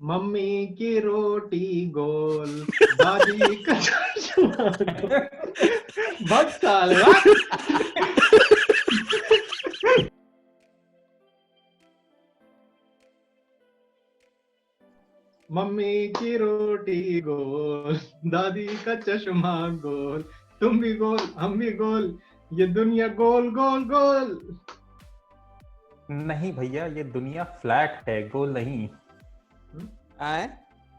Mummy की रोटी गोल, दादी का चश्मा गोल। बस साले मम्मी की रोटी गोल, दादी का चश्मा गोल, तुम भी गोल हम भी गोल, ये दुनिया गोल गोल गोल। नहीं भैया, ये दुनिया फ्लैट है, गोल नहीं। आए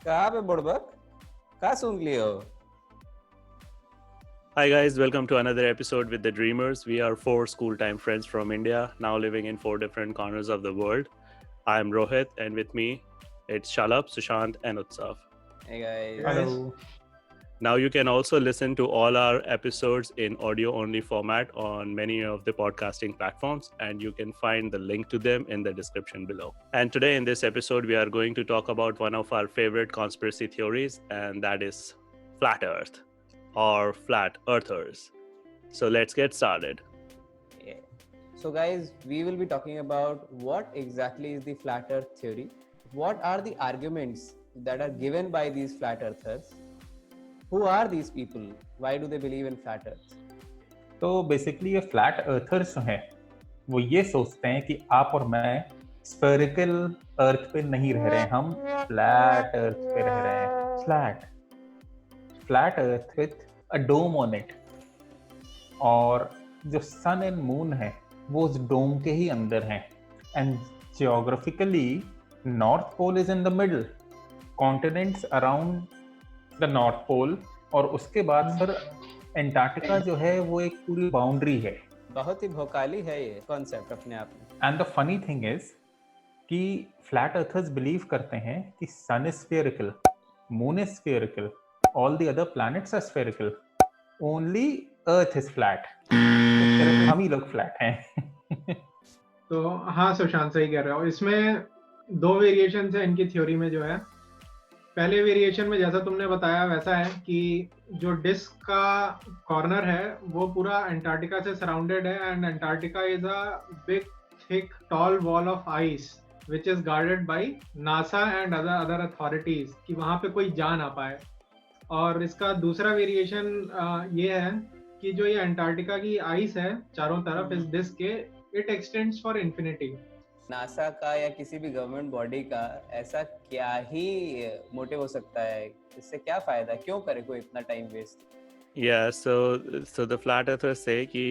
कहाँ पे बुड़बक, कहाँ सूंघ लिए हो? Hi guys, welcome to another episode with the Dreamers. We are four school-time friends from India, now living in four different corners of the world. I am Rohit, and with me, it's Shalabh, Sushant, and Utsav. Hey guys. Hello. Now you can also listen to all our episodes in audio-only format on many of the podcasting platforms, and you can find the link to them in the description below. And today in this episode, we are going to talk about one of our favorite conspiracy theories, and that is Flat Earth or Flat Earthers. So let's get started. Yeah. So guys, we will be talking about what exactly is the flat earth theory, what are the arguments that are given by these flat earthers, who are these people, why do they believe in flat earth? तो basically ये flat earthers जो हैं वो ये सोचते हैं कि आप और मैं स्फेरिकल अर्थ पे नहीं रह रहे हैं, हम फ्लैट अर्थ पे रह रहे हैं। Flat earth with a dome on it, और जो सन एंड मून है वो उस डोम के ही अंदर हैं। And geographically North Pole is in the middle, continents around the North Pole, और उसके बाद सर एंटार्क्टिका जो है वो एक पूरी बाउंड्री है। बहुत ही भौकाली है ये कॉन्सेप्ट अपने आप में। And the funny thing is कि फ्लैट अर्थर्स बिलीव करते हैं कि sun is spherical, moon is spherical, all the other planets are spherical, only earth is flat. सिर्फ हम ही लोग फ्लैट हैं। तो हाँ सुशांत सही कह रहे हो। इसमें दो वेरिएशन है इनकी थ्योरी में। जो है पहले वेरिएशन में जैसा तुमने बताया वैसा है कि जो डिस्क का कॉर्नर है वो पूरा अंटार्कटिका से सराउंडेड है, and Antarctica is a big thick tall wall of ice which is guarded by NASA and other authorities कि वहां पे कोई जा ना पाए। और इसका दूसरा वेरिएशन ये है कि जो ये अंटार्कटिका की आइस है चारों तरफ इस डिस्क के, it extends for infinity. NASA का या किसी भी गवर्नमेंट बॉडी का ऐसा क्या ही मोटिव हो सकता है, इससे क्या फायदा, क्यों करे कोई इतना time waste? Yeah, so the flat earthers say कि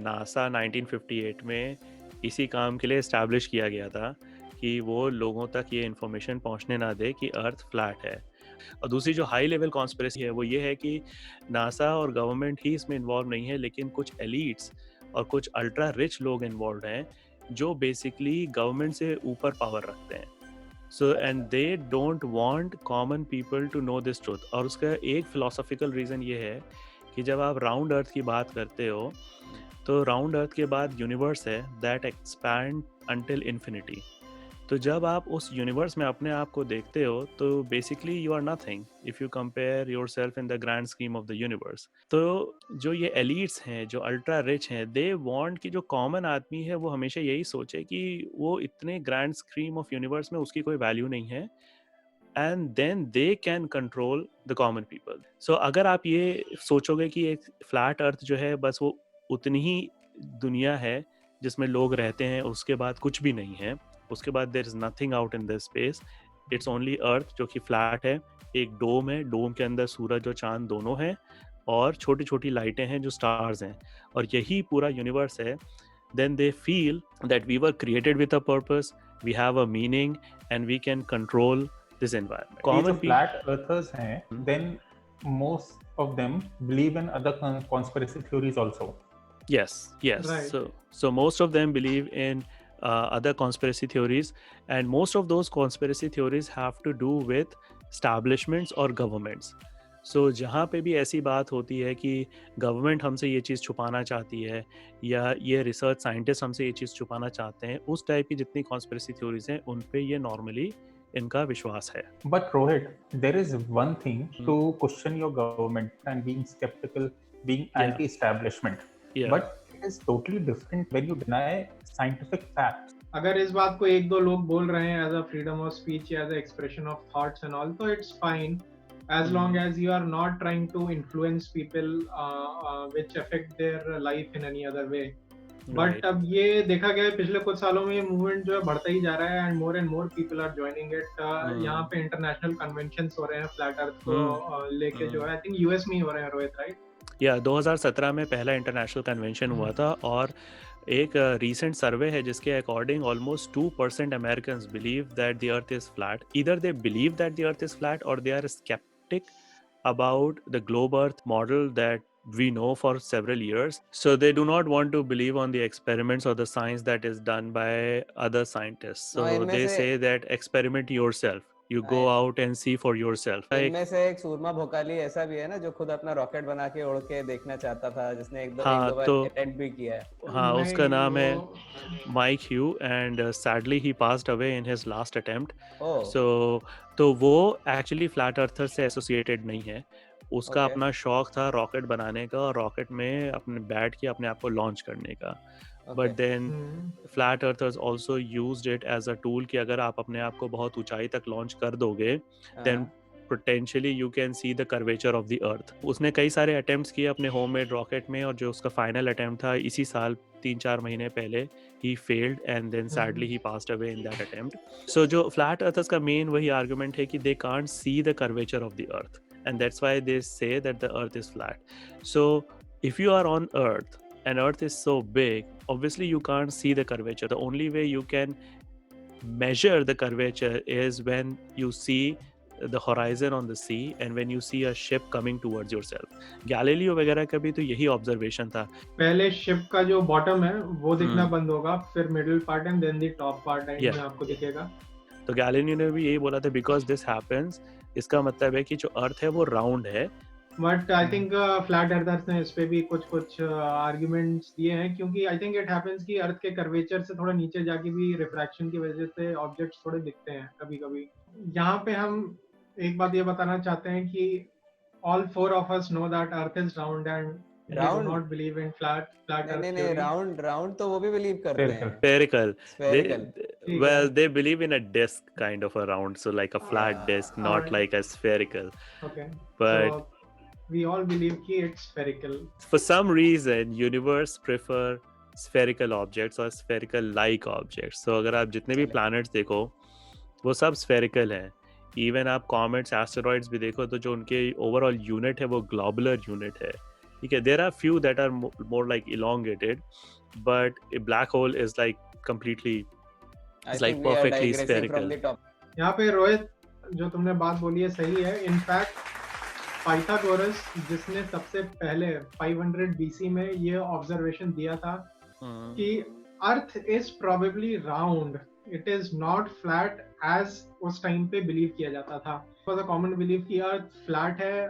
NASA 1958 में इसी काम के लिए एस्टैब्लिश किया गया था कि वो लोगों तक ये इन्फॉर्मेशन पहुंचने ना दे कि अर्थ फ्लैट है। और दूसरी जो हाई लेवल कॉन्स्पिरेसी है वो ये है कि नासा और गवर्नमेंट ही इसमें इन्वॉल्व नहीं है, लेकिन कुछ एलिट्स और कुछ अल्ट्रा रिच लोग इन्वॉल्व हैं जो बेसिकली गवर्नमेंट से ऊपर पावर रखते हैं। So and they don't want common people to know this truth. और उसका एक फिलोसॉफिकल रीज़न ये है कि जब आप राउंड अर्थ की बात करते हो तो राउंड अर्थ के बाद यूनिवर्स है दैट एक्सपैंड अंटिल इन्फिनिटी। तो जब आप उस यूनिवर्स में अपने आप को देखते हो तो basically you are nothing if you compare yourself in the grand scheme of the universe. तो जो ये एलिट्स हैं, जो अल्ट्रा रिच हैं, दे वांट कि जो कॉमन आदमी है वो हमेशा यही सोचे कि वो इतने ग्रैंड स्कीम ऑफ यूनिवर्स में उसकी कोई वैल्यू नहीं है, and then they can control the common people. So अगर आप ये सोचोगे कि एक फ्लैट अर्थ जो है बस वो उतनी ही दुनिया है जिसमें लोग रहते हैं, उसके बाद कुछ भी नहीं है, उसके बाद there is nothing out in this space, it's only earth जो कि फ्लैट है, एक डोम है, डोम के अंदर सूरज और चांद दोनों हैं, और छोटी छोटी लाइटें हैं जो स्टार्स हैं, और यही पूरा यूनिवर्स है, then they feel that we were created with a purpose, we have a meaning, and we can control this environment. ये जो फ्लैट अर्थर्स हैं, then most of them believe in other conspiracy theories also. Yes. Right. So most of them believe in other conspiracy theories, and most of those conspiracy theories have to do with establishments or governments. So जहाँ पे भी ऐसी बात होती है कि government हमसे ये चीज़ छुपाना चाहती है या ये रिसर्च साइंटिस्ट हमसे ये चीज़ छुपाना चाहते हैं, उस टाइप की जितनी कॉन्स्पिरेसी थ्योरीज हैं उन पे ये नॉर्मली इनका विश्वास है। But Rohit, there is one thing to question your government and being skeptical, being anti-establishment. Yeah. But it is totally different when you deny scientific facts. अगर इस बात को एक दो लोग बोल रहे हैं as a freedom of speech या as a expression of thoughts and all, तो it's fine as long as you are not trying to influence people which affect their life in any other way. But अब ये देखा गया है पिछले कुछ सालों में ये मूवमेंट जो है बढ़ता ही जा रहा है and more people are joining it. यहाँ पे इंटरनेशनल कन्वेंशंस हो रहे हैं फ्लैट अर्थ को लेके जो है, आई थिंक यूएस में ही हो रहे हैं रोहित, राइट? या 2017 में पहला इंटरनेशनल कन्वेंशन हुआ था और एक रीसेंट सर्वे है जिसके according almost 2% Americans believe that the earth is flat. Either they believe that the earth is flat और they are sceptic about the globe earth model that we know for several years, so they do not want to believe on the experiments or the science that is done by other scientists. So they say that experiment yourself, you go out and see for yourself. इनमें से एक सूरमा भोकाली ऐसा भी है ना जो खुद अपना रॉकेट बना के उड़ के देखना चाहता था, जिसने एक दो बार अटेम्प्ट भी किया है. हाँ, उसका नाम है Mike Hughes and sadly he passed away in his last attempt. तो वो एक्चुअली फ्लैट अर्थर से एसोसिएटेड नहीं है. उसका अपना शौक था रॉकेट बनाने का और रॉकेट में अपने बैठ के अपने आप को लॉन्च करने का. But then flat earthers also used it as a tool कि अगर आप अपने आप को बहुत ऊंचाई तक लॉन्च कर दोगे then potentially you can see the curvature of the earth. उसने कई सारे अटेम्प्ट्स किए अपने होममेड रॉकेट में और जो उसका फाइनल अटेम्प्ट था इसी साल 3-4 महीने पहले he failed and then sadly he passed away in that attempt. So जो flat earthers का मेन वही आर्गुमेंट है कि they can't see the curvature of the earth and that's why they say that the earth is flat. So if you are on earth and earth is so big, obviously you can't see the curvature. The only way you can measure the curvature is when you see the horizon on the sea and when you see a ship coming towards yourself. Galileo वगैरह का भी तो यही observation था. पहले ship का जो bottom है वो दिखना बंद होगा, फिर middle part and then the top part में आपको दिखेगा. तो गैलीलियो ने भी यही बोला था बिकॉज दिस हैपेंस, इसका मतलब है कि जो अर्थ है वो राउंड है. But I think flat earthers ने इस पे भी कुछ आर्गुमेंट्स दिए हैं क्योंकि आई थिंक इट हैपेंस कि अर्थ के कर्वेचर से थोड़ा नीचे जाके भी रिफ्रैक्शन की वजह से ऑब्जेक्ट्स थोड़े दिखते हैं कभी-कभी. यहाँ पे हम एक बात ये बताना चाहते हैं कि all 4 of us know that earth is round and we do not believe in flat earth theory. नहीं, round तो वो भी believe करते हैं. Spherical. Well, they believe in a disc kind of a round, so like a flat disc, not like a spherical. Okay. But so we all believe कि it's spherical. For some reason, universe prefer spherical objects or spherical like objects. So अगर आप जितने भी planets देखो, वो सब spherical हैं. Even आप कॉमेट्स एस्टेरॉइड्स भी देखो तो जो उनके ओवरऑल यूनिट है वो ग्लोबुलर यूनिट है. ठीक है, there are few that are more like elongated but a black hole is like completely it's like perfectly spherical. यहाँ पे रोहित जो तुमने बात बोली है सही है. इनफैक्ट पाइथागोरस जिसने सबसे पहले 500 BC में ये ऑब्जर्वेशन दिया था कि earth is probably round, it is not flat as उस टाइम पे बिलीव किया जाता था. फॉर द कॉमन बिलीव कि अर्थ फ्लैट है,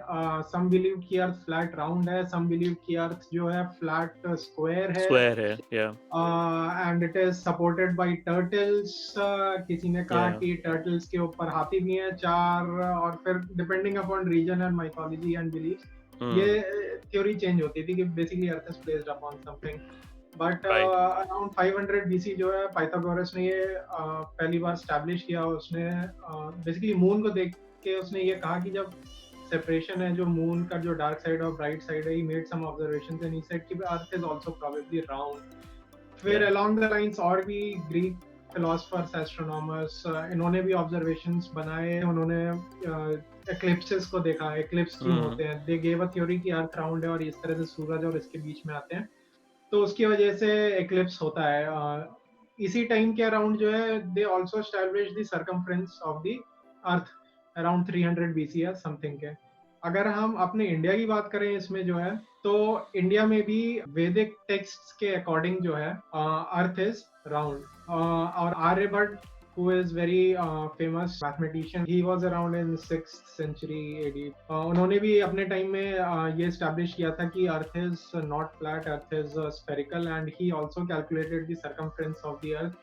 सम बिलीव कि अर्थ फ्लैट राउंड है, सम बिलीव कि अर्थ जो है फ्लैट स्क्वायर है and it is supported by turtles. किसी ने कहा कि टर्टल्स के ऊपर हाथी भी हैं 4 और फिर depending upon region and mythology and belief ये थ्योरी चेंज होती थी कि basically earth is placed upon something. But around 500 BC जो है पाइथागोरस ने ये पहली बार स्टैब्लिश किया. उसने बेसिकली मून को देख के उसने ये कहा कि जब सेपरेशन है जो मून का जो डार्क साइड और ब्राइट साइड है, he made some observations and he said कि earth is also probably round. फिर अलोंग द लाइंस और भी ग्रीक फिलोसोफर्स एस्ट्रोनॉमर्स इन्होंने भी ऑब्जर्वेशंस बनाए. उन्होंने एक्लिप्सेस को देखा, एक्लिप्स क्यों होते हैं. दे गेव अ थ्योरी कि अर्थ राउंड है और इस तरह से सूरज और इसके बीच में आते हैं तो उसकी वजह से एक्लिप्स होता है. इसी टाइम के अराउंड जो है they also establish the circumference of the earth around 300 BC या समथिंग के. अगर हम अपने इंडिया की बात करें इसमें जो है तो इंडिया में भी वैदिक टेक्स्ट्स के अकॉर्डिंग जो है अर्थ इज राउंड. और Aryabhata who is very famous mathematician, he was around in 6th century AD. उन्होंने भी अपने टाइम में ये establish किया था कि earth is not flat, earth is spherical and he also calculated the circumference of the earth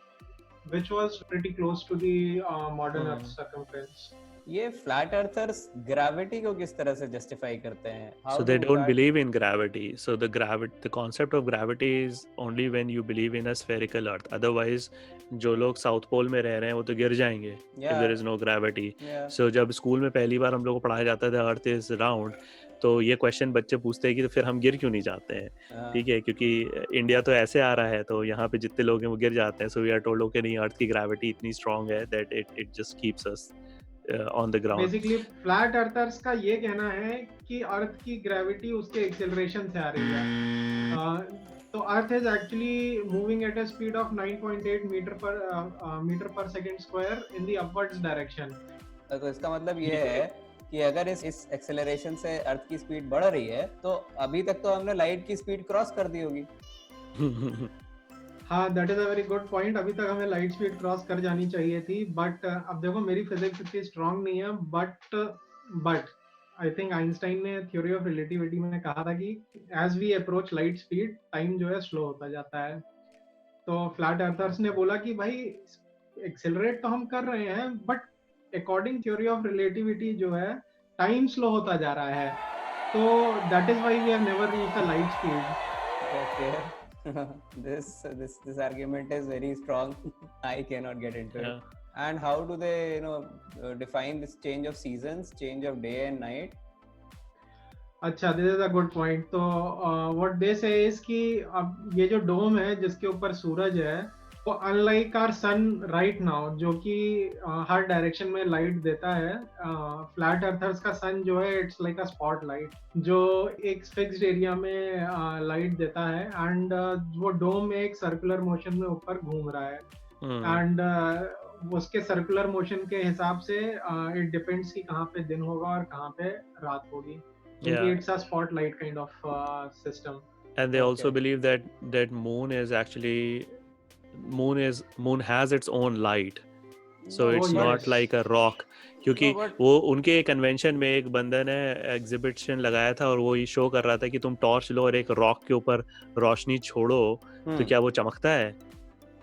which was pretty close to the modern Earth's circumference. ये flat earthers gravity को किस तरह से जस्टिफाई करते हैं? How So they do don't flat- believe in gravity. So the concept of gravity is only when you believe in a spherical Earth. Otherwise, जो लोग south pole में रह रहे हैं वो तो गिर जाएंगे if Yeah. there is no gravity. Yeah. So जब स्कूल में पहली बार हम लोग को पढ़ाया जाता था अर्थ इज राउंड, तो ये क्वेश्चन बच्चे पूछते हैं कि तो फिर हम गिर क्यों नहीं जाते हैं? हाँ. ठीक है, क्योंकि इंडिया तो ऐसे आ रहा है तो यहाँ पे जितने लोग हैं वो गिर जाते हैं. So we are told okay नहीं, अर्थ की ग्रेविटी इतनी स्ट्रांग है that it just keeps us on the ground. Basically flat earthers का ये कहना है कि अर्थ की ग्रेविटी उसके एक्सेलरेशन से आ रही है. तो earth is actually moving at a speed of 9.8 metre per second square in the upwards direction. तो इसका मतलब ये है कि अगर इस एक्सेलरेशन से अर्थ की स्पीड बढ़ रही है तो अभी तक तो हमने लाइट की स्पीड क्रॉस कर दी होगी. हाँ, that is a very good point. अभी तक हमें लाइट स्पीड क्रॉस कर जानी चाहिए थी, बट अब देखो मेरी फिजिक्स इतनी स्ट्रांग नहीं है, बट आई थिंक आइंस्टाइन ने थ्योरी ऑफ रिलेटिविटी में कहा था कि as we approach light speed time जो है स्लो होता जाता है. तो फ्लैट अर्थर्स ने बोला कि भाई एक्सेलरेट तो हम कर रहे हैं, but according theory of relativity जो है टाइम स्लो होता जा रहा है. तो that is why we have never reached the light speed. Okay. this argument is very strong. I cannot get into Yeah. it. And how do they define this change of seasons, change of day and night? अच्छा, this is a good point. तो what they से is कि अब ये जो डोम है जिसके ऊपर सूरज है, वो unlike our sun right now, जो कि हर डायरेक्शन में लाइट देता है, फ्लैट अर्थर्स का सन जो है it's like a spot light जो एक फिक्स्ड एरिया में लाइट देता है. एंड वो डोम एक सर्कुलर मोशन में ऊपर घूम रहा है. एंड उसके सर्कुलर मोशन के हिसाब से इट डिपेंड्स कि कहाँ पे दिन होगा और कहाँ पे रात होगी. It's a spotlight kind of system. And they also believe that moon has its own light, so it's not like a rock. क्योंकि वो उनके कन्वेंशन में एक बंदे ने एग्जीबिशन लगाया था और वो ये शो कर रहा था कि तुम टॉर्च लो और एक रॉक के ऊपर रोशनी छोड़ो तो क्या वो चमकता है?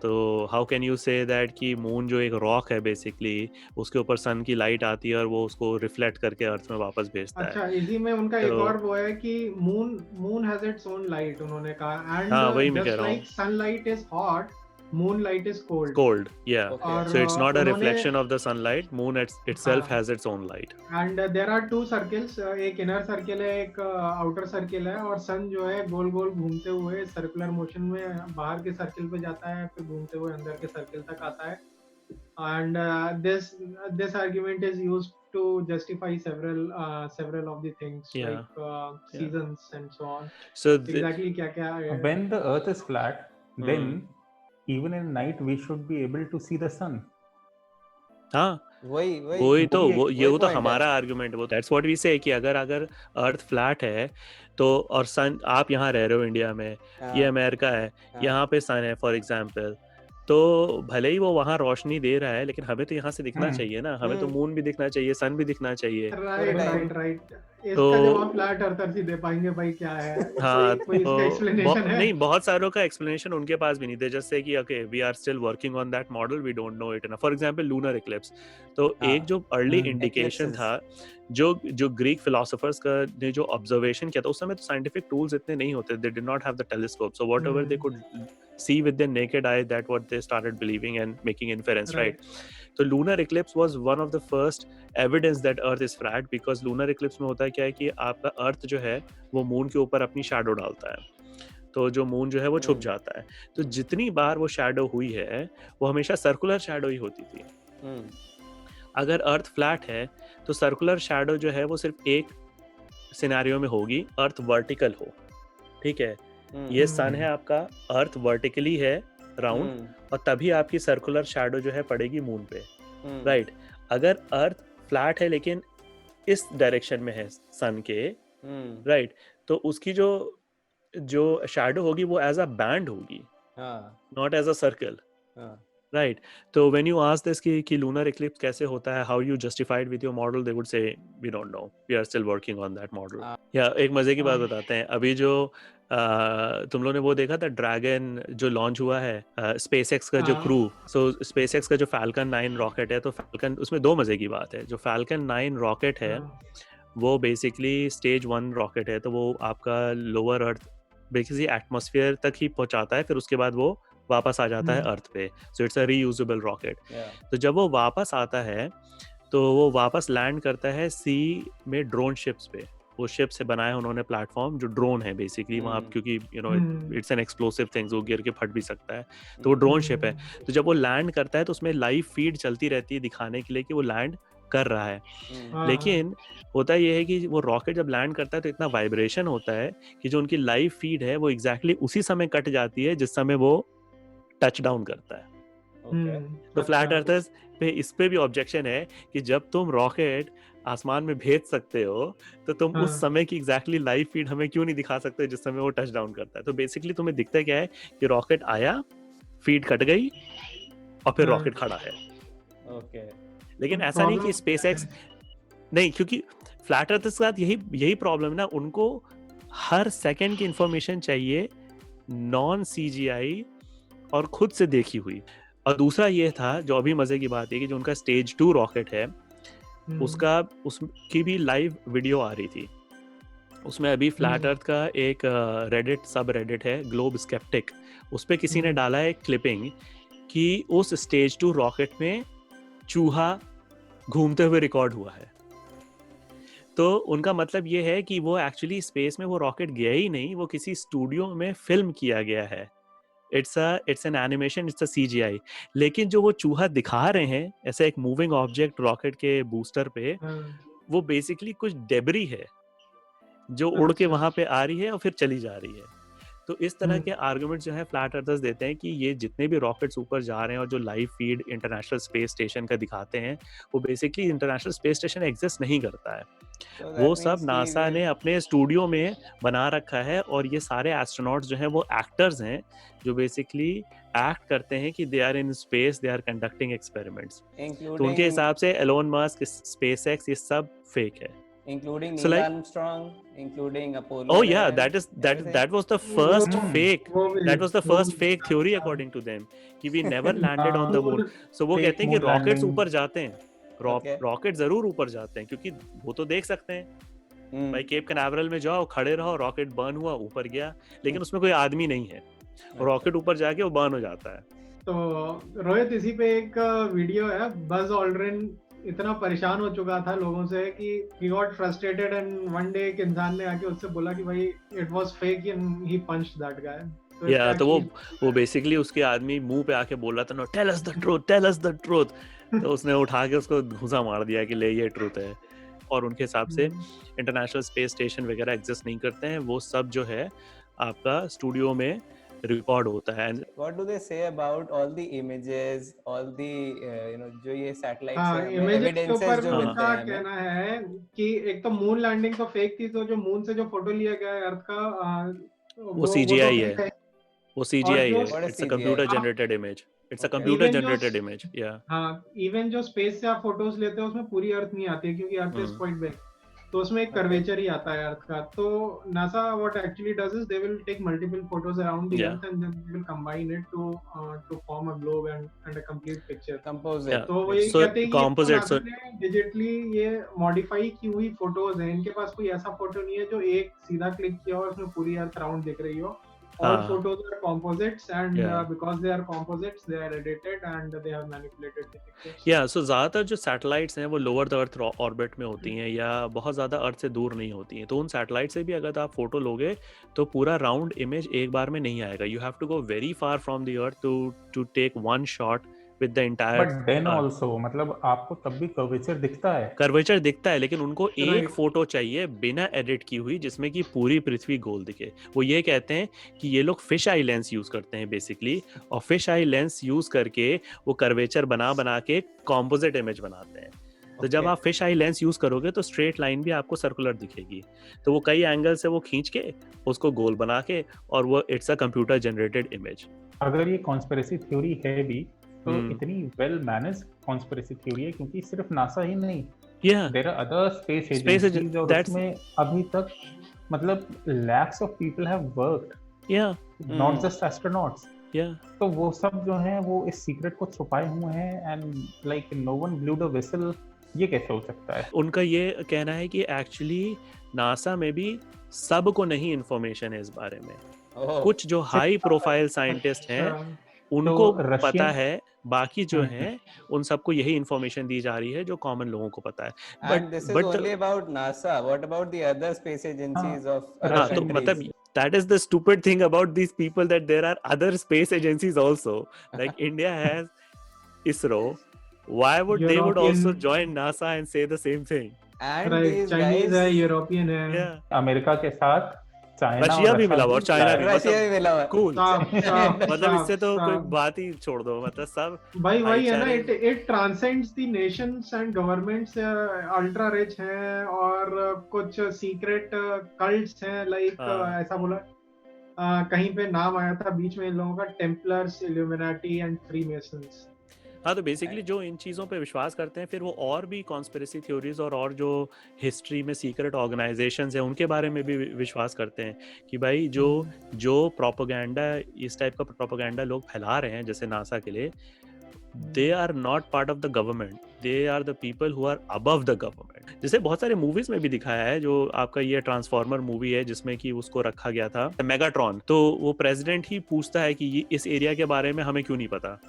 तो how can you say that कि मून जो एक रॉक है बेसिकली उसके ऊपर सन की लाइट आती है और वो उसको रिफ्लेक्ट करके अर्थ में वापस भेजता है. अच्छा, इसी में उनका एक और वो है कि moon has its own light उन्होंने कहा. एंड वही मैं कह रहा हूँ. Like sunlight is hot, moonlight is cold. Yeah. और so it's not a reflection of the sunlight. Moon itself has its own light. And there are two circles. एक inner circle है, एक outer circle है. और sun जो है गोल गोल घूमते हुए circular motion में बाहर के circle पे जाता है, फिर घूमते हुए अंदर के circle तक आता है. And this argument is used to justify several of the things like seasons and so on. So exactly क्या when the earth is flat, then even in night we should be able to see the sun. हाँ, वही तो ये तो हमारा argument वो that's what we से कि अगर अर्थ फ्लैट है तो और सन, आप यहाँ रह रहे हो इंडिया में, ये अमेरिका है, यहाँ पे सन है फॉर एग्जांपल, तो भले ही वो वहाँ रोशनी दे रहा है लेकिन हमें तो यहाँ से दिखना चाहिए ना. हमें तो मून भी दिखना चाहिए, सन भी दिखना चाहिए. राइट. इसका जवाब फ्लैट अर्थर्स ही दे पाएंगे भाई क्या है. हाँ, कोई इसका एक्सप्लेनेशन है? नहीं, बहुत सारों का एक्सप्लेनेशन उनके पास भी नहीं थे. जस्ट से कि okay we are still working on that model, we don't know it enough. For example lunar eclipse, तो एक जो अर्ली इंडिकेशन था, जो ग्रीक फिलोसोफर्स का ने जो ऑब्जर्वेशन किया था, उस समय तो साइंटिफिक टूल्स इतने नहीं होते, they did not have the telescope, so whatever they could see with their naked eye, that what they started believing and making inference, right? So lunar eclipse was one of the first evidence that earth is flat, because lunar eclipse में होता है क्या है कि आपका अर्थ जो है वो मून के ऊपर अपनी शैडो डालता है, तो जो मून जो है वो छुप जाता है. तो जितनी बार वो शैडो हुई है वो हमेशा सर्कुलर शैडो ही होती थी. अगर अर्थ फ्लैट है तो सर्कुलर शैडो जो है वो सिर्फ एक सिनेरियो में होगी, अर्थ वर्टिकल हो. ठीक है, ये सन है आपका, अर्थ वर्टिकली है राउंड, और तभी आपकी सर्कुलर शैडो जो है पड़ेगी मून पे, राइट. अगर अर्थ फ्लैट है लेकिन इस डायरेक्शन में है सन के, राइट, तो उसकी जो शैडो होगी वो एज अ बैंड होगी, not as a circle. Right तो व्हेन यू आस्क दिस कि लूनर इक्लिप्स कैसे होता है, how you justified with your model, they would say we don't know, we are still working on that model. या एक मजे की बात बताते हैं, अभी जो तुम लोगों ने वो देखा था ड्रैगन जो लॉन्च हुआ है स्पेसएक्स का जो क्रू, सो स्पेसएक्स का जो फैल्कन 9 रॉकेट है, तो फैल्कन उसमें दो मजे की बात है, जो फैल्कन 9 रॉकेट है वो बेसिकली स्टेज 1 रॉकेट है, तो वो आपका लोअर अर्थ बेसिकली एटमॉस्फेयर तक ही पहुंचाता है, फिर उसके बाद वो वापस आ जाता है अर्थ पे, so it's a reusable rocket. तो जब वो वापस आता है तो वो वापस लैंड करता है सी में ड्रोन शिप्स पे, वो शिप से बनाया उन्होंने प्लेटफॉर्म जो ड्रोन है बेसिकली वहाँ, क्योंकि you know it's an explosive things, वो गिर के फट भी सकता है, तो वो ड्रोन शिप है। तो जब वो लैंड करता है तो उसमें लाइव फीड चलती रहती है दिखाने के लिए कि वो लैंड कर रहा है, लेकिन होता ये है कि वो रॉकेट जब लैंड करता है तो इतना वाइब्रेशन होता है कि जो उनकी लाइव फीड है वो एग्जैक्टली उसी समय कट जाती है जिस समय वो टच डाउन करता है। तो फ्लैट अर्थर्स पे इस पे भी ऑब्जेक्शन है कि जब तुम रॉकेट आसमान में भेज सकते हो तो तुम उस समय की एग्जैक्टली लाइव फीड हमें क्यों नहीं दिखा सकते जिस समय वो टच डाउन करता है। तो बेसिकली तुम्हें दिखता क्या है कि रॉकेट आया, फीड कट गई और फिर रॉकेट खड़ा है। लेकिन ऐसा नहीं कि स्पेसएक्स नहीं, क्योंकि फ्लैट अर्थर्स के साथ यही प्रॉब्लम है ना, उनको हर सेकंड की इंफॉर्मेशन चाहिए नॉन सीजीआई और खुद से देखी हुई। और दूसरा ये था जो अभी मजे की बात है कि जो उनका स्टेज 2 रॉकेट है उसकी भी लाइव वीडियो आ रही थी। उसमें अभी फ्लैट अर्थ का एक रेडिट सब रेडिट है ग्लोब स्केप्टिक, उस पे किसी ने डाला है क्लिपिंग कि उस स्टेज 2 रॉकेट में चूहा घूमते हुए रिकॉर्ड हुआ है। तो उनका मतलब ये है कि वो एक्चुअली स्पेस में वो रॉकेट गया ही नहीं, वो किसी स्टूडियो में फिल्म किया गया है। It's an animation, it's a CGI. लेकिन जो वो चूहा दिखा रहे हैं ऐसा एक मूविंग ऑब्जेक्ट रॉकेट के बूस्टर पे, वो बेसिकली कुछ डेब्री है जो उड़ के वहां पे आ रही है और फिर चली जा रही है। तो इस तरह के आर्गुमेंट जो है फ्लैट अर्थर्स देते हैं कि ये जितने भी रॉकेट्स ऊपर जा रहे हैं और जो live feed international space station का दिखाते हैं वो basically international space station exist नहीं करता है, वो सब नासा ने अपने स्टूडियो में बना रखा है। और ये सारे एस्ट्रोनॉट्स जो हैं वो एक्टर्स हैं जो बेसिकली एक्ट करते हैं कि they are in space, they are conducting experiments. तो उनके हिसाब से एलोन मस्क, स्पेसएक्स, ये सब फेक है, including so Neil like Armstrong, including Apollo. Oh yeah, that was the first fake, that was the first fake theory according to them कि we never landed on the moon. So वो कहते हैं कि rockets ऊपर जाते हैं, rocket जरूर ऊपर जाते हैं क्योंकि वो तो देख सकते हैं भाई, केप कैनावरल में जाओ, खड़े रहो, रॉकेट बर्न हुआ, ऊपर गया, लेकिन उसमें कोई आदमी नहीं है, रॉकेट ऊपर जाके वो बर्न हो जाता है। तो रोहित, इसी पे एक वीडियो है, बज ऑल्ड्रिन इतना परेशान हो चुका था लोगों से कि he got frustrated and one day एक इंसान ने आके उससे बोला कि भाई it was fake and he punched that guy. तो वो बेसिकली उसके आदमी मुंह पे आके बोल रहा था, no tell us the truth, tell us the truth. तो उसने उठा के उसको घुसा मार दिया कि ले ये ट्रूथ है। और उनके हिसाब से इंटरनेशनल स्पेस स्टेशन वगैरह एग्जिस्ट नहीं करते हैं, वो सब जो है आपका स्टूडियो में रिकॉर्ड होता है। What do they say about all the images, all the जो ये सैटेलाइट्स हैं, एविडेंसेस जो मिलते हैं, कहना है कि एक तो मून लैंडिंग तो फेक थी, तो जो मून से जो फोटो लिया गया है अर्थ का वो सीजीआई है, वो सीजीआई है, it's a computer generated image, it's a computer generated image. या हां, इवन जो स्पेस से आप फोटोज लेते हो उसमें पूरी अर्थ नहीं आती है क्योंकि अर्थ इज क्वाइट बिग, तो उसमें एक कर्वेचर ही आता है अर्थ का। तो NASA what actually does is they will take multiple photos around the earth and they will combine it to form a globe and a complete picture composite. तो वो ये कहते हैं कि डिजिटली ये मॉडिफाई की हुई फोटोज हैं, इनके पास कोई ऐसा फोटो नहीं है जो एक सीधा क्लिक किया हो उसमें पूरी अर्थ राउंड दिख रही हो। All photos are composites and because they are composites they are edited and they have manipulated the pictures. So ज़्यादातर जो सैटेलाइट्स हैं वो लोअर द अर्थ ऑर्बिट में होती हैं या बहुत ज़्यादा अर्थ से दूर नहीं होती हैं, तो उन सैटेलाइट से भी अगर आप फोटो लोगे तो पूरा राउंड इमेज एक बार में नहीं आएगा। You have to go very far from the earth to take one shot with the entire but then also मतलब आपको तब भी कर्वेचर दिखता है, लेकिन उनको एक फोटो चाहिए बिना एडिट की हुई जिसमें कि पूरी पृथ्वी गोल दिखे। वो ये कहते हैं कि ये लोग फिश आई लेंस यूज करते हैं बेसिकली, और फिश आई लेंस यूज करके वो कर्वेचर बना के कॉम्पोजिट इमेज बनाते हैं। तो जब आप फिश आई लेंस यूज करोगे तो स्ट्रेट लाइन भी आपको सर्कुलर दिखेगी, तो वो कई एंगल से वो खींच के उसको गोल बना के, और वो it's a computer generated image. अगर ये कॉन्स्पिरेसी थ्योरी है भी तो इतनी वेल मैनेज कॉन्स्पिरेसी थ्योरी है, क्योंकि सिर्फ नासा ही नहीं, Yeah, there are other space Space agencies, और that's उसमें अभी तक मतलब lacks of people have worked, yeah, not just astronauts. yeah. तो वो सब जो है वो इस सीक्रेट को छुपाए हुए हैं, and like no one blew the whistle. ये कैसे हो सकता है? उनका ये कहना है कि एक्चुअली नासा में भी सबको नहीं इंफॉर्मेशन है इस बारे में। Oh, कुछ जो हाई प्रोफाइल साइंटिस्ट हैं उनको तो रशियन- पता है, बाकी जो हैं उन सबको यही इंफॉर्मेशन दी जा रही है जो कॉमन लोगों को पता है। and this is only about NASA. What about the other space agencies of other हाँ, तो countries? मतलब that is the stupid thing about these people, that there are other space agencies also. Like India has ISRO. Why would they would also European- join NASA and say the same thing? And right, these Chinese है, guys, European है, Yeah. America के साथ China Russia और भी मिला हुआ, और China भी, रशिया भी मिला हुआ है। Cool. साफ, मतलब इससे तो कोई साफ। बात ही छोड़ दो, मतलब सब भाई वही है ना, भाईचारे- it transcends the Nations and governments, ultra rich हैं और कुछ सीक्रेट कल्ट्स हैं, लाइक हाँ। ऐसा बोला कहीं पे नाम आया था बीच में इन लोगों का, टेम्पलर्स, इल्यूमिनाटी एंड फ्रीमेसन्स। हाँ, तो बेसिकली जो इन चीज़ों पे विश्वास करते हैं, फिर वो और भी कॉन्स्पिरेसी थ्योरीज और जो हिस्ट्री में सीक्रेट ऑर्गेनाइजेशंस हैं उनके बारे में भी विश्वास करते हैं कि भाई जो प्रोपेगेंडा, इस टाइप का प्रोपेगेंडा लोग फैला रहे हैं जैसे नासा के लिए, they are not part of the government, they are the people who are above the government. जैसे बहुत सारे मूवीज में भी दिखाया है, जो आपका ये ट्रांसफॉर्मर मूवी है जिसमें कि उसको रखा गया था मेगाट्रॉन, तो वो प्रेसिडेंट ही पूछता है कि ये इस एरिया के बारे में हमें क्यों नहीं पता,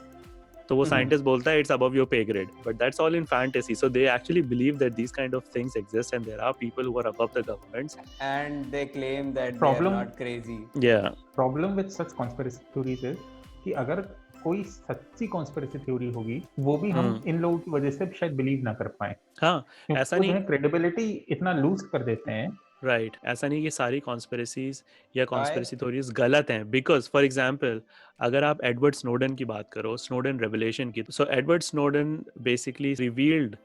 तो वो साइंटिस्ट बोलता है it's above your pay grade, but that's all in fantasy. So they actually believe that these kind of things exist and there are people who are above the governments, And they claim that they are Problem- not crazy. या problem with such conspiracy theories is कि अगर कोई सच्ची conspiracy theory होगी, वो भी हम इन लोगों की वजह से शायद बिलीव ना कर पाए, हाँ, क्योंकि ऐसा वो नहीं, क्रेडिबिलिटी इतना लूज कर देते हैं। राइट, ऐसा नहीं कि सारी कॉन्स्पिरेसीज या कॉन्स्पिरेसी थ्योरीज गलत हैं, बिकॉज फॉर एग्जांपल अगर आप एडवर्ड स्नोडन की बात करो, स्नोडन रेवलेशन की, सो Edward Snowden basically revealed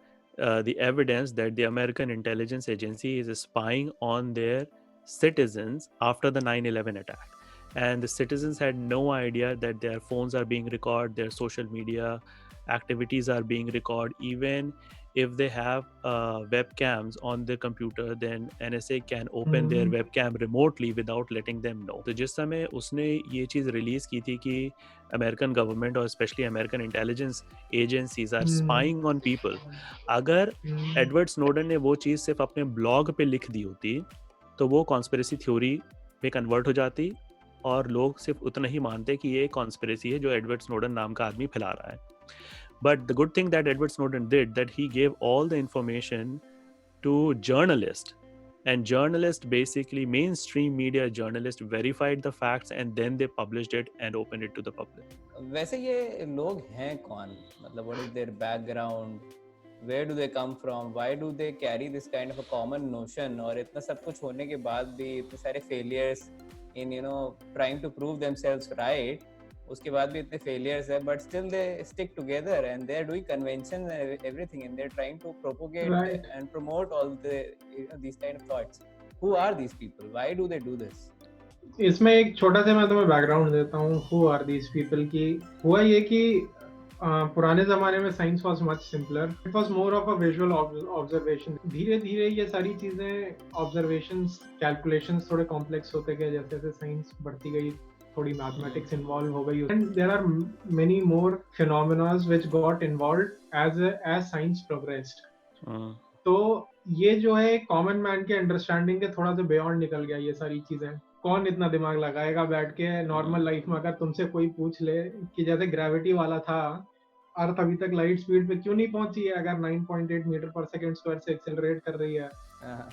the evidence that the American intelligence agency is spying on their citizens after the 9/11 attack, and the citizens had no idea that their phones are being recorded, their social media activities are being recorded. Even if they have webcams on their computer, then NSA can open their webcam remotely without letting them know. तो जिस समय उसने ये चीज़ release की थी कि American government और specially American intelligence agencies are spying on people, अगर एडवर्ड स्नोडन ने वो चीज़ सिर्फ अपने ब्लॉग पे लिख दी होती तो वो कॉन्स्पिरेसी थ्योरी में कन्वर्ट हो जाती और लोग सिर्फ उतना ही मानते कि ये कॉन्स्पिरेसी है जो एडवर्ड स्नोडन नाम का आदमी फैला रहा है। But the good thing that Edward Snowden did, that he gave all the information to journalists, and journalists, basically mainstream media journalists, verified the facts and then they published it and opened it to the public. वैसे ये लोग हैं कौन, मतलब what is their background, where do they come from, why do they carry this kind of a common notion, और इतना सब कुछ होने के बाद भी इतने सारे failures in trying to prove themselves right, उसके बाद भी इतने failures है, but still they stick together and they are doing conventions and everything and they are trying to propagate Right. and promote all these kind of thoughts. Who are these people? Why do they do this? इसमें एक छोटा सा मैं तुम्हें background देता हूँ, who are these people की। हुआ ये कि पुराने जमाने में science was much simpler, it was more of a visual observation. धीरे धीरे ये सारी चीजें, ऑब्जर्वेशंस, कैलकुलेशंस थोड़े कॉम्प्लेक्स होते गए जैसे जैसे साइंस बढ़ती गई, थोड़ी मैथमेटिक्स इन्वॉल्व हो गई, and there are many more phenomenas which got involved as science progressed. तो ये जो है कॉमन मैन के अंडरस्टैंडिंग के थोड़ा सा बियॉन्ड निकल गया ये सारी चीजें। कौन इतना दिमाग लगाएगा बैठ के नॉर्मल लाइफ में? अगर तुमसे कोई पूछ ले कि जैसे ग्रेविटी वाला था, अर्थ अभी तक लाइट स्पीड पे क्यों नहीं पहुंची है अगर 9.8 मीटर पर सेकंड स्क्वायर से एक्सेलरेट कर रही है?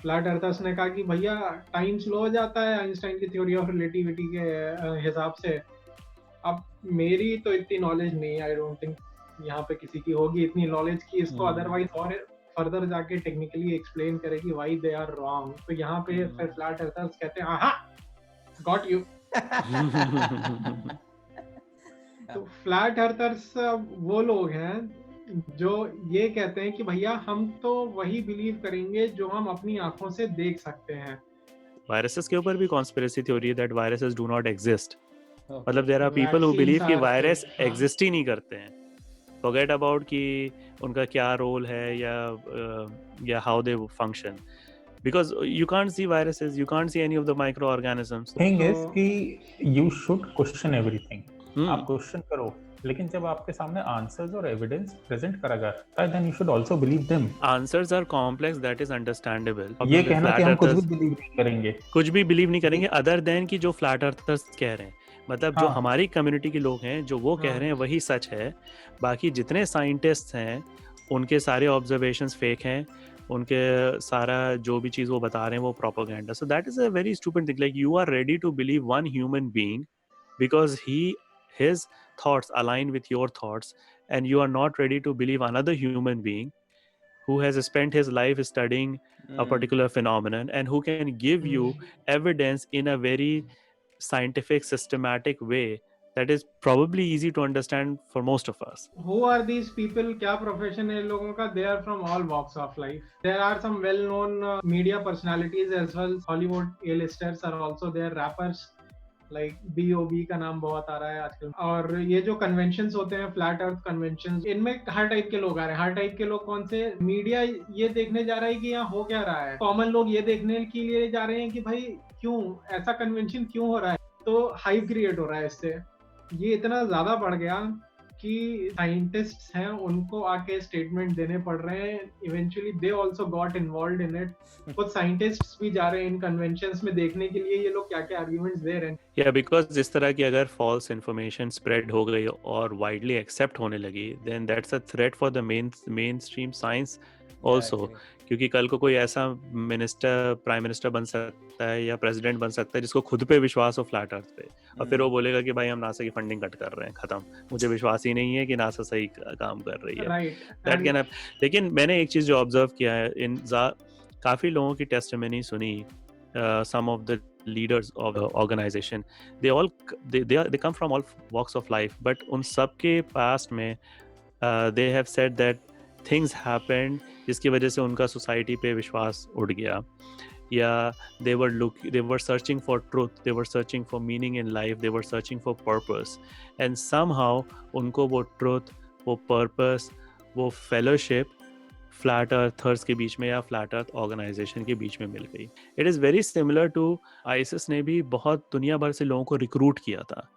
फ्लैट अर्थर्स ने कहा कि भैया टाइम स्लो हो जाता है आइंस्टाइन की थ्योरी ऑफ रिलेटिविटी के हिसाब से। अब मेरी तो इतनी नॉलेज नहीं है, आई डोंट थिंक यहाँ पे किसी की होगी इतनी नॉलेज की इसको अदरवाइज और फर्दर जाके टेक्निकली एक्सप्लेन करे कि व्हाई दे आर रॉन्ग। तो यहाँ पे फिर फ्लैट अर्थर्स कहते हैं आहा गॉट यू। तो फ्लैट अर्थर्स वो लोग हैं जो ये कहते हैं कि भैया हम तो वही बिलीव करेंगे जो हम अपनी आंखों से देख सकते हैं। वायरसेस के ऊपर भी कॉन्स्पिरेसी थ्योरी है that viruses do not exist, मतलब there are people who Vaccines believe कि are वायरस fake, हाँ। एग्जिस्ट ही नहीं करते हैं। forget about कि उनका क्या रोल है या how they function, because you can't see viruses, you can't see any of the microorganisms. Thing is तो कि you should question everything, Hmm. आप क्वेश्चन करो, लेकिन जब आपके सामने आंसर्स और एविडेंस प्रेजेंट करा जाता है then you should also believe them. Answers are complex, that is understandable. ये With कहना कि flat हम कुछ भी earthers बिलीव नहीं करेंगे, कुछ भी बिलीव नहीं करेंगे अदर देन कि जो फ्लैट अर्थर्स कह रहे हैं, मतलब जो हाँ। हमारी कम्युनिटी के लोग हैं जो वो कह रहे हैं वही सच है। बाकी जितने साइंटिस्ट हैं उनके सारे ऑब्जर्वेशंस फेक हैं, उनके सारा जो भी चीज़ वो बता रहे हैं वो propaganda. So that is a very stupid thing, like you are ready to believe one human being because his thoughts align with your thoughts, and you are not ready to believe another human being who has spent his life studying a particular phenomenon and who can give you evidence in a very scientific systematic way that is probably easy to understand for most of us. who are these people, क्या profession है इन लोगों का? they are from all walks of life. there are some well known media personalities as well. Hollywood A-listers are also there, rappers like B.O.B का नाम बहुत आ रहा है आजकल। और ये जो कन्वेंशंस होते हैं, फ्लैट अर्थ कन्वेंशंस, इनमें हर टाइप के लोग आ रहे हैं। हर टाइप के लोग कौन से? मीडिया ये देखने जा रहा है कि यहाँ हो क्या रहा है, कॉमन लोग ये देखने के लिए जा रहे हैं कि भाई क्यों ऐसा कन्वेंशन क्यों हो रहा है, तो हाइप क्रिएट हो रहा है इससे। ये इतना ज्यादा बढ़ गया कि साइंटिस्ट्स हैं उनको आके स्टेटमेंट देने पड़ रहे हैं। Eventually they also got involved in it. कुछ साइंटिस्ट्स भी जा रहे हैं इन कन्वेंशंस में देखने के लिए ये लोग क्या क्या आर्ग्यूमेंट्स दे रहे हैं। या बिकॉज जिस तरह की अगर फॉल्स इन्फॉर्मेशन स्प्रेड हो गई और वाइडली एक्सेप्ट होने लगी, then that's a threat for the main stream science also. क्योंकि कल को कोई ऐसा मिनिस्टर, प्राइम मिनिस्टर बन सकता है या प्रेसिडेंट बन सकता है जिसको खुद पे विश्वास हो फ्लैट अर्थ पे, और फिर वो बोलेगा कि भाई हम नासा की फंडिंग कट कर रहे हैं, खत्म, मुझे विश्वास ही नहीं है कि नासा सही काम कर रही है। That can. लेकिन मैंने एक चीज जो ऑब्जर्व किया है, काफी लोगों की टेस्टिमनी सुनी, some of the leaders of the organization, they come from all walks of life, but उन सब के past में they have said that things happened जिसकी वजह से उनका सोसाइटी पे विश्वास उड़ गया, या they were searching for truth, they were searching for meaning in life, they were searching for purpose, and somehow उनको वो truth, वो purpose, वो fellowship फ्लैट अर्थर्स के बीच में या फ्लैट अर्थ ऑर्गेनाइजेशन के बीच में मिल गई। It is very similar to ISIS ने भी बहुत दुनिया भर से लोगों को रिक्रूट किया था,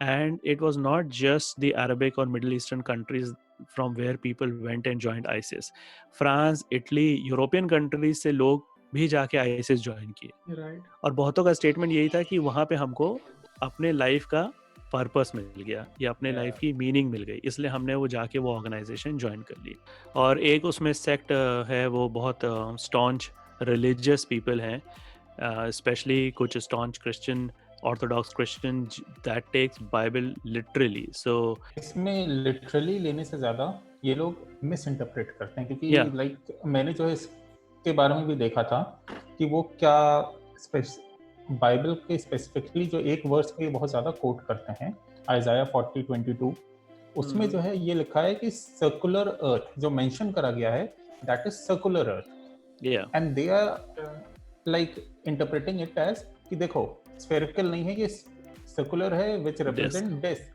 and it was not just the Arabic और Middle Eastern countries from where people went and joined ISIS. France, Italy, European countries से लोग भी जाके आईसिस ज्वाइन किए, और बहुतों का स्टेटमेंट यही था कि वहाँ पे हमको अपने लाइफ का पर्पस मिल गया या अपने लाइफ की मीनिंग मिल गई, इसलिए हमने वो जाके वो ऑर्गेनाइजेशन ज्वाइन कर ली। और एक उसमें सेक्ट है, वो बहुत स्टॉन्च रिलीजियस पीपल हैं, स्पेशली कुछ staunch Christian, orthodox Christian, that takes Bible literally. So इसमें लिटरली लेने से ज़्यादा ये लोग मिस इंटरप्रेट करते हैं, क्योंकि लाइक मैंने जो है इसके बारे में भी देखा था कि वो क्या बाइबल के स्पेसिफिकली जो एक वर्स को ये बहुत ज़्यादा कोट करते हैं, आइज़ाया 40:22, उसमें जो है ये लिखा है कि सर्कुलर अर्थ जो मेंशन करा गया है, that is circular earth, and they are like interpreting it as कि देखो स्फेरिकल नहीं है, ये सर्कुलर है विच रिप्रेजेंट डिस्क।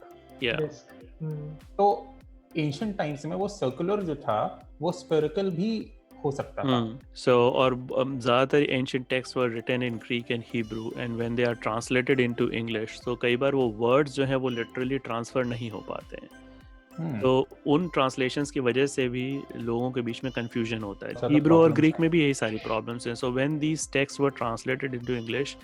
तो एंशिएंट टाइम्स में वो सर्कुलर जो था वो स्फेरिकल भी हो सकता था। So, और ज़्यादातर ancient texts were written in Greek and Hebrew, and when they are translated into English, so कई बार वो words जो हैं वो literally transfer नहीं हो पाते हैं। तो उन translations की वजह से भी लोगों के बीच में confusion होता है। Hebrew और Greek में भी यही सारी problems हैं। So when these texts were translated into English,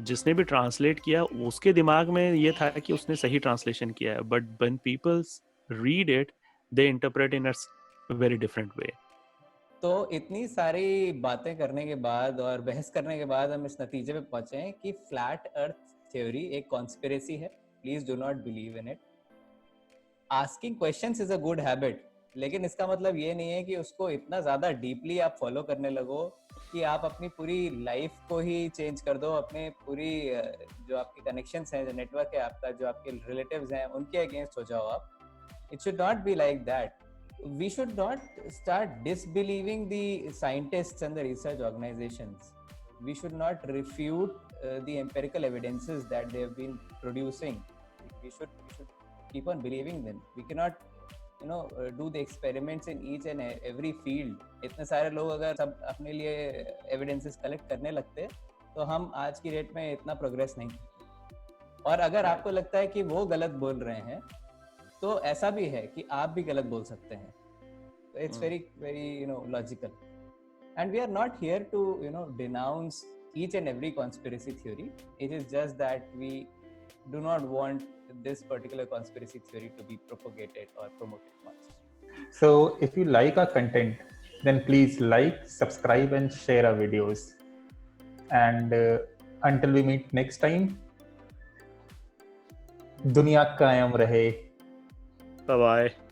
जिसने भी translate किया उसके दिमाग में ये था कि उसने सही translation किया है, but when people read it, they interpret in a very different way. तो इतनी सारी बातें करने के बाद और बहस करने के बाद हम इस नतीजे पे पहुंचे हैं कि फ्लैट अर्थ थ्योरी एक कॉन्स्पिरेसी है। Please do not believe in it. Asking questions is a good habit, लेकिन इसका मतलब ये नहीं है कि उसको इतना ज्यादा डीपली आप फॉलो करने लगो कि आप अपनी पूरी लाइफ को ही चेंज कर दो, अपने पूरी जो आपके कनेक्शंस हैं, जो नेटवर्क है आपका, जो आपके रिलेटिव्स हैं, उनके अगेंस्ट हो जाओ आप। It should not be like that. We should not start disbelieving the scientists and the research organizations. We should not refute the empirical evidences that they have been producing. We should keep on believing them. We cannot do the experiments in each and every field, इतने सारे लोग अगर सब अपने लिए evidences collect करने लगते तो हम आज की डेट में इतना progress नहीं करते। और अगर आपको लगता है कि वो गलत बोल रहे हैं तो ऐसा भी है कि आप भी गलत बोल सकते हैं। So it's very logical, and we are not here to denounce each and every conspiracy theory. It is just that we do not want this particular conspiracy theory to be propagated or promoted much. So if you like our content, then please like, subscribe and share our videos. And until we meet next time, दुनिया कायम रहे। Bye bye.